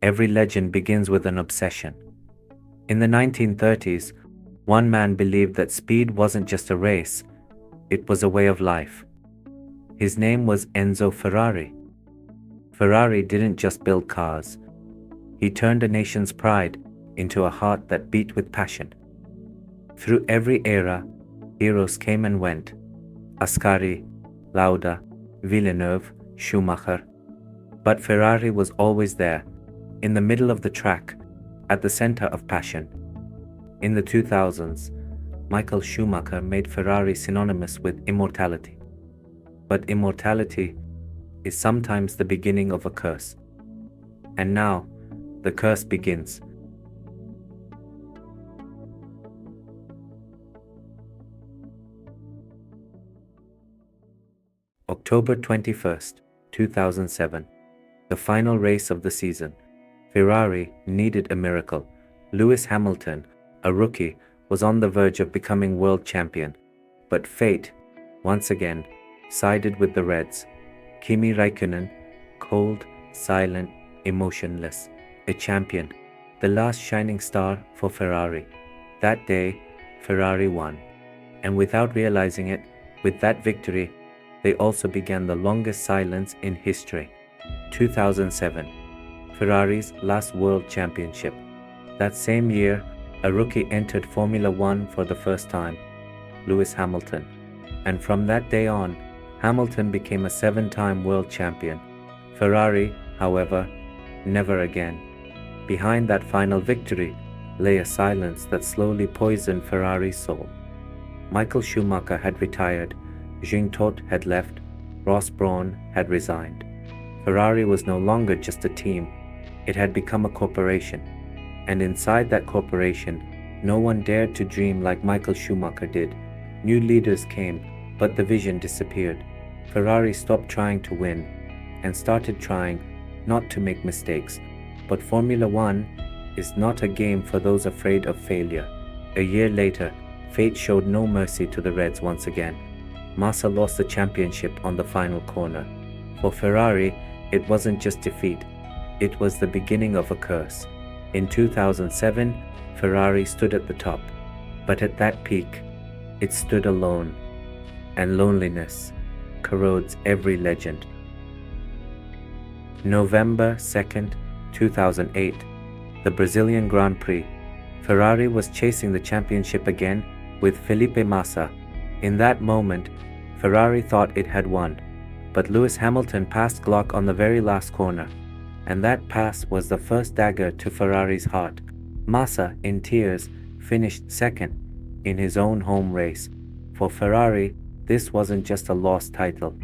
Every legend begins with an obsession. In the 1930s, one man believed that speed wasn't just a race, it was a way of life. His name was Enzo Ferrari. Ferrari didn't just build cars, he turned a nation's pride into a heart that beat with passion. Through every era, heroes came and went: Ascari, Lauda, Villeneuve, Schumacher. But Ferrari was always there, in the middle of the track, at the center of passion. In the 2000s, Michael Schumacher made Ferrari synonymous with immortality. But immortality is sometimes the beginning of a curse. And now, the curse begins. October 21st, 2007. The final race of the season. Ferrari needed a miracle. Lewis Hamilton, a rookie, was on the verge of becoming world champion. But fate, once again, sided with the Reds. Kimi Räikkönen, cold, silent, emotionless, a champion, the last shining star for Ferrari. That day, Ferrari won. And without realizing it, with that victory, they also began the longest silence in history. 2007, Ferrari's last world championship. That same year, a rookie entered Formula One for the first time, Lewis Hamilton. And from that day on, Hamilton became a 7-time world champion. Ferrari, however, never again. Behind that final victory lay a silence that slowly poisoned Ferrari's soul. Michael Schumacher had retired, Jean Todt had left, Ross Brawn had resigned. Ferrari was no longer just a team, it had become a corporation. And inside that corporation, no one dared to dream like Michael Schumacher did. New leaders came, but the vision disappeared. Ferrari stopped trying to win and started trying not to make mistakes. But Formula One is not a game for those afraid of failure. A year later, fate showed no mercy to the Reds once again. Massa lost the championship on the final corner. For Ferrari, it wasn't just defeat, it was the beginning of a curse. In 2007, Ferrari stood at the top, but at that peak, it stood alone, and loneliness corrodes every legend. November 2nd, 2008, the Brazilian Grand Prix. Ferrari was chasing the championship again with Felipe Massa. In that moment, Ferrari thought it had won, but Lewis Hamilton passed Glock on the very last corner, and that pass was the first dagger to Ferrari's heart. Massa, in tears, finished second in his own home race. For Ferrari, this wasn't just a lost title.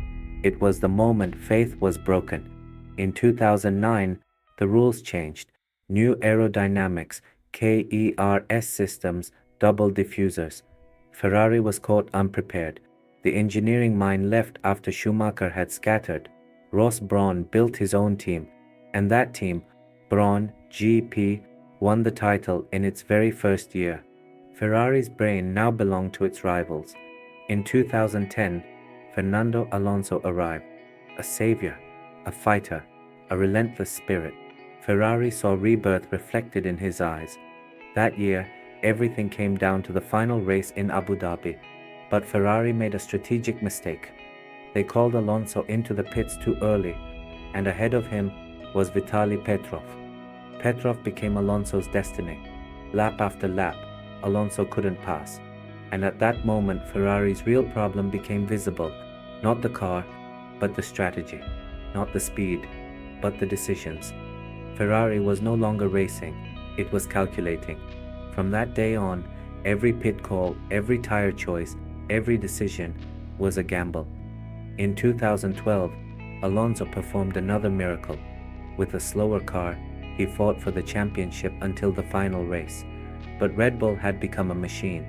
It was the moment faith was broken. In 2009, the rules changed. New aerodynamics, KERS systems, double diffusers. Ferrari was caught unprepared. The engineering mind left after Schumacher had scattered. Ross Brawn built his own team, and that team, Brawn GP, won the title in its very first year. Ferrari's brain now belonged to its rivals. In 2010, Fernando Alonso arrived, a savior, a fighter, a relentless spirit. Ferrari saw rebirth reflected in his eyes. That year, everything came down to the final race in Abu Dhabi. But Ferrari made a strategic mistake. They called Alonso into the pits too early, and ahead of him was Vitaly Petrov. Petrov became Alonso's destiny. Lap after lap, Alonso couldn't pass. And at that moment, Ferrari's real problem became visible. Not the car, but the strategy. Not the speed, but the decisions. Ferrari was no longer racing, it was calculating. From that day on, every pit call, every tire choice, every decision was a gamble. In 2012, Alonso performed another miracle. With a slower car, he fought for the championship until the final race. But Red Bull had become a machine.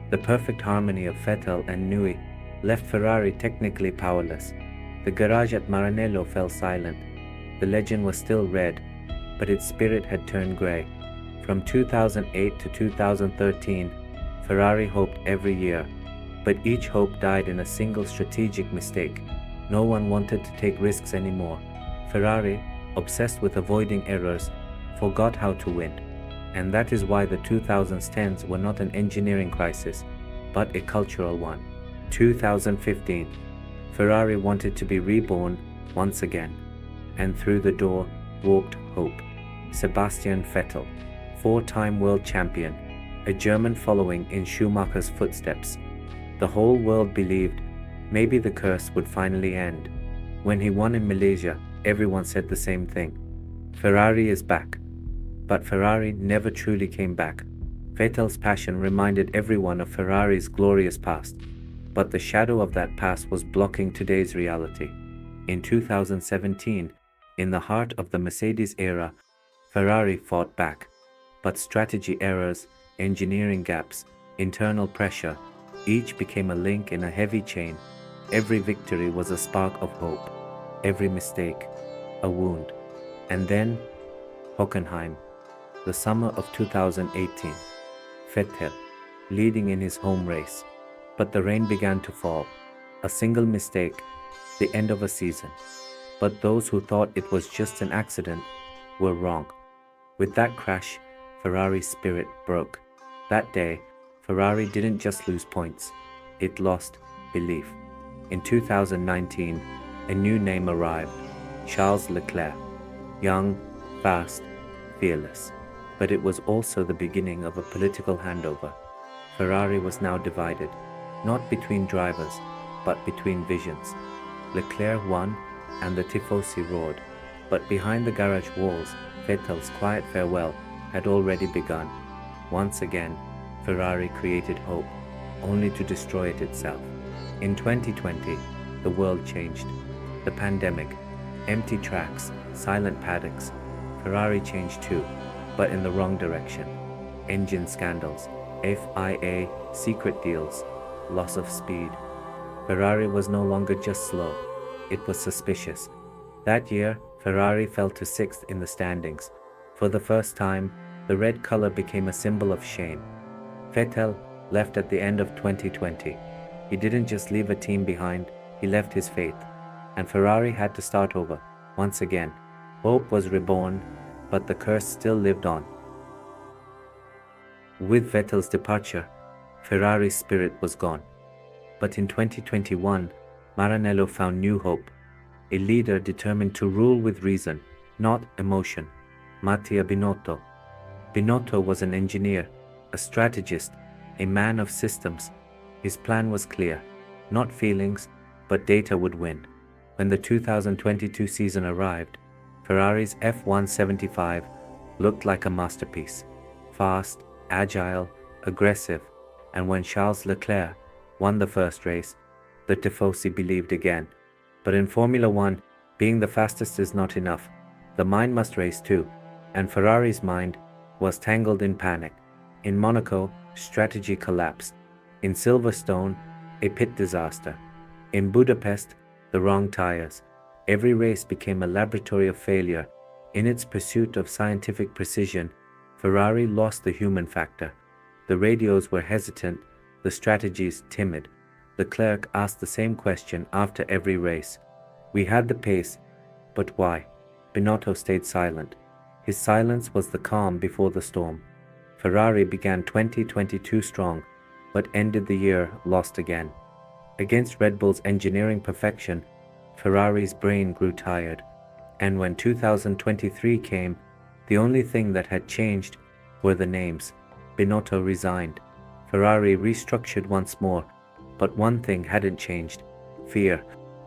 The perfect harmony of Vettel and Newey left Ferrari technically powerless. The garage at Maranello fell silent. The legend was still red, but its spirit had turned grey. From 2008 to 2013, Ferrari hoped every year, but each hope died in a single strategic mistake. No one wanted to take risks anymore. Ferrari, obsessed with avoiding errors, forgot how to win. And that is why the 2010s were not an engineering crisis, but a cultural one. 2015, Ferrari wanted to be reborn once again, and through the door walked hope. Sebastian Vettel, four-time world champion, a German following in Schumacher's footsteps. The whole world believed maybe the curse would finally end. When he won in Malaysia, everyone said the same thing. Ferrari is back. But Ferrari never truly came back. Vettel's passion reminded everyone of Ferrari's glorious past, but the shadow of that past was blocking today's reality. In 2017, in the heart of the Mercedes era, Ferrari fought back. But strategy errors, engineering gaps, internal pressure, each became a link in a heavy chain. Every victory was a spark of hope. Every mistake, a wound. And then, Hockenheim, the summer of 2018. Vettel, leading in his home race. But the rain began to fall. A single mistake, the end of a season. But those who thought it was just an accident were wrong. With that crash, Ferrari's spirit broke. That day, Ferrari didn't just lose points, it lost belief. In 2019, a new name arrived, Charles Leclerc. Young, fast, fearless. But it was also the beginning of a political handover. Ferrari was now divided, not between drivers, but between visions. Leclerc won, and the Tifosi roared. But behind the garage walls, Vettel's quiet farewell had already begun. Once again, Ferrari created hope, only to destroy it itself. In 2020, the world changed. The pandemic, empty tracks, silent paddocks. Ferrari changed too, but in the wrong direction. Engine scandals, FIA secret deals, loss of speed. Ferrari was no longer just slow, it was suspicious. That year, Ferrari fell to 6th in the standings. For the first time, the red color became a symbol of shame. Vettel left at the end of 2020. He didn't just leave a team behind, he left his faith. And Ferrari had to start over, once again. Hope was reborn, but the curse still lived on. With Vettel's departure, Ferrari's spirit was gone. But in 2021, Maranello found new hope. A leader determined to rule with reason, not emotion. Mattia Binotto. Binotto was an engineer, a strategist, a man of systems. His plan was clear. Not feelings, but data would win. When the 2022 season arrived, Ferrari's F175 looked like a masterpiece. Fast, agile, aggressive, and when Charles Leclerc won the first race, the Tifosi believed again. But in Formula One, being the fastest is not enough. The mind must race too, and Ferrari's mind was tangled in panic. In Monaco, strategy collapsed. In Silverstone, a pit disaster. In Budapest, the wrong tires. Every race became a laboratory of failure. In its pursuit of scientific precision, Ferrari lost the human factor. The radios were hesitant, the strategies timid. Leclerc asked the same question after every race. We had the pace, but why? Binotto stayed silent. His silence was the calm before the storm. Ferrari began 2022 strong, but ended the year lost again. Against Red Bull's engineering perfection, Ferrari's brain grew tired. And when 2023 came, the only thing that had changed were the names. Binotto resigned. Ferrari restructured once more, but one thing hadn't changed: fear.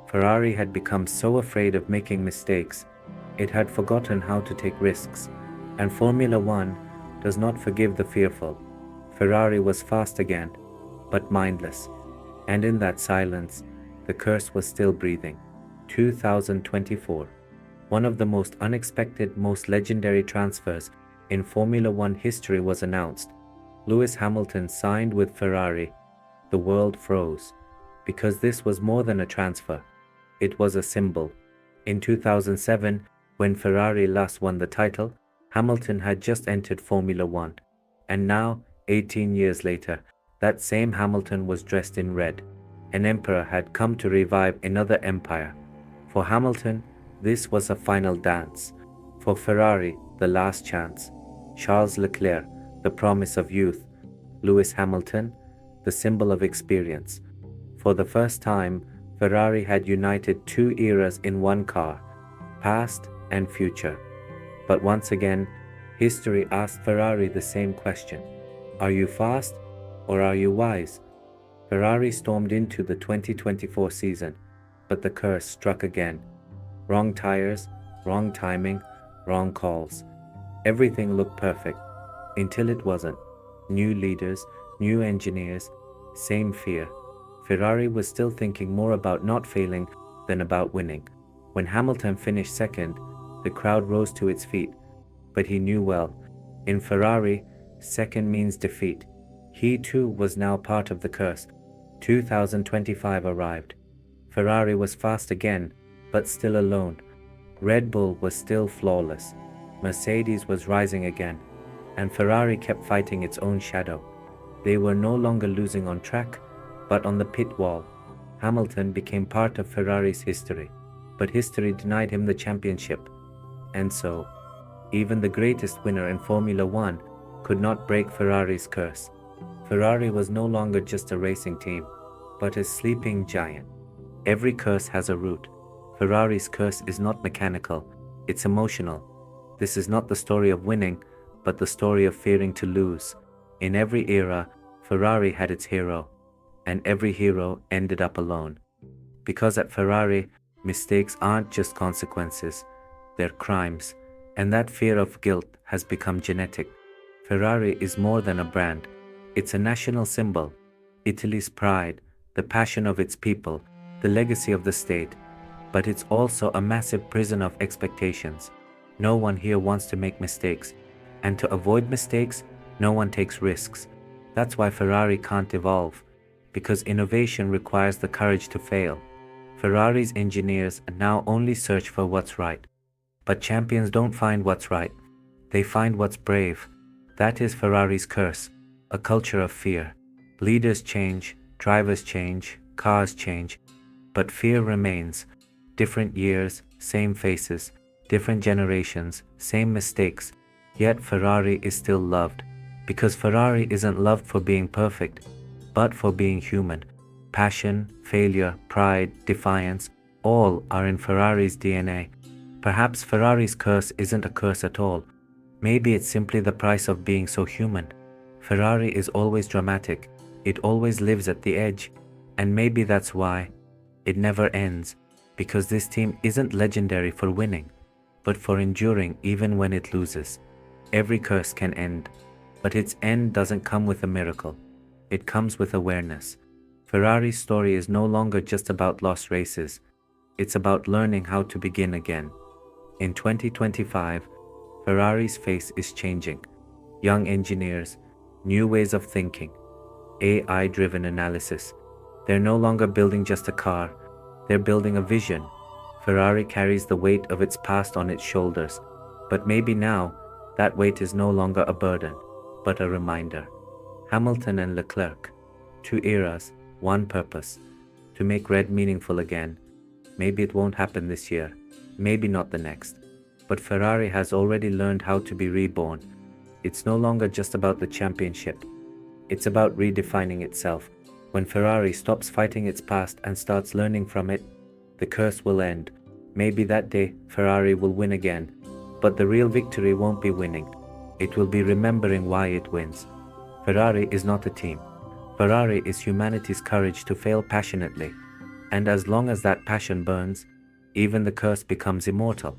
Ferrari had become so afraid of making mistakes. It had forgotten how to take risks. And Formula One does not forgive the fearful. Ferrari was fast again, but mindless. And in that silence, the curse was still breathing. 2024. One of the most unexpected, most legendary transfers in Formula One history was announced. Lewis Hamilton signed with Ferrari. The world froze, because this was more than a transfer. It was a symbol. In 2007, when Ferrari last won the title, Hamilton had just entered Formula One. And now, 18 years later, that same Hamilton was dressed in red. An emperor had come to revive another empire. For Hamilton, this was a final dance. For Ferrari, the last chance. Charles Leclerc, the promise of youth. Lewis Hamilton, the symbol of experience. For the first time, Ferrari had united two eras in one car, past and future. But once again, history asked Ferrari the same question. Are you fast or are you wise? Ferrari stormed into the 2024 season, but the curse struck again. Wrong tires, wrong timing, wrong calls. Everything looked perfect, until it wasn't. New leaders, new engineers, same fear. Ferrari was still thinking more about not failing than about winning. When Hamilton finished second, the crowd rose to its feet. But he knew well, in Ferrari, second means defeat. He too was now part of the curse. 2025 arrived. Ferrari was fast again, but still alone. Red Bull was still flawless. Mercedes was rising again, and Ferrari kept fighting its own shadow. They were no longer losing on track, but on the pit wall. Hamilton became part of Ferrari's history, but history denied him the championship. And so, even the greatest winner in Formula One could not break Ferrari's curse. Ferrari was no longer just a racing team, but a sleeping giant. Every curse has a root. Ferrari's curse is not mechanical, it's emotional. This is not the story of winning, but the story of fearing to lose. In every era, Ferrari had its hero, and every hero ended up alone. Because at Ferrari, mistakes aren't just consequences, they're crimes, and that fear of guilt has become genetic. Ferrari is more than a brand. It's a national symbol, Italy's pride, the passion of its people, the legacy of the state. But it's also a massive prison of expectations. No one here wants to make mistakes, and to avoid mistakes, no one takes risks. That's why Ferrari can't evolve, because innovation requires the courage to fail. Ferrari's engineers now only search for what's right. But champions don't find what's right, they find what's brave. That is Ferrari's curse, a culture of fear. Leaders change, drivers change, cars change, but fear remains. Different years, same faces, different generations, same mistakes, yet Ferrari is still loved. Because Ferrari isn't loved for being perfect, but for being human. Passion, failure, pride, defiance, all are in Ferrari's DNA. Perhaps Ferrari's curse isn't a curse at all. Maybe it's simply the price of being so human. Ferrari is always dramatic. It always lives at the edge. And maybe that's why it never ends. Because this team isn't legendary for winning, but for enduring even when it loses. Every curse can end, but its end doesn't come with a miracle. It comes with awareness. Ferrari's story is no longer just about lost races. It's about learning how to begin again. In 2025, Ferrari's face is changing. Young engineers, new ways of thinking, AI-driven analysis. They're no longer building just a car, they're building a vision. Ferrari carries the weight of its past on its shoulders, but maybe now, that weight is no longer a burden, but a reminder. Hamilton and Leclerc, two eras, one purpose, to make red meaningful again. Maybe it won't happen this year, maybe not the next, but Ferrari has already learned how to be reborn. It's no longer just about the championship, it's about redefining itself. When Ferrari stops fighting its past and starts learning from it, the curse will end. Maybe that day, Ferrari will win again. But the real victory won't be winning. It will be remembering why it wins. Ferrari is not a team. Ferrari is humanity's courage to fail passionately. And as long as that passion burns, even the curse becomes immortal.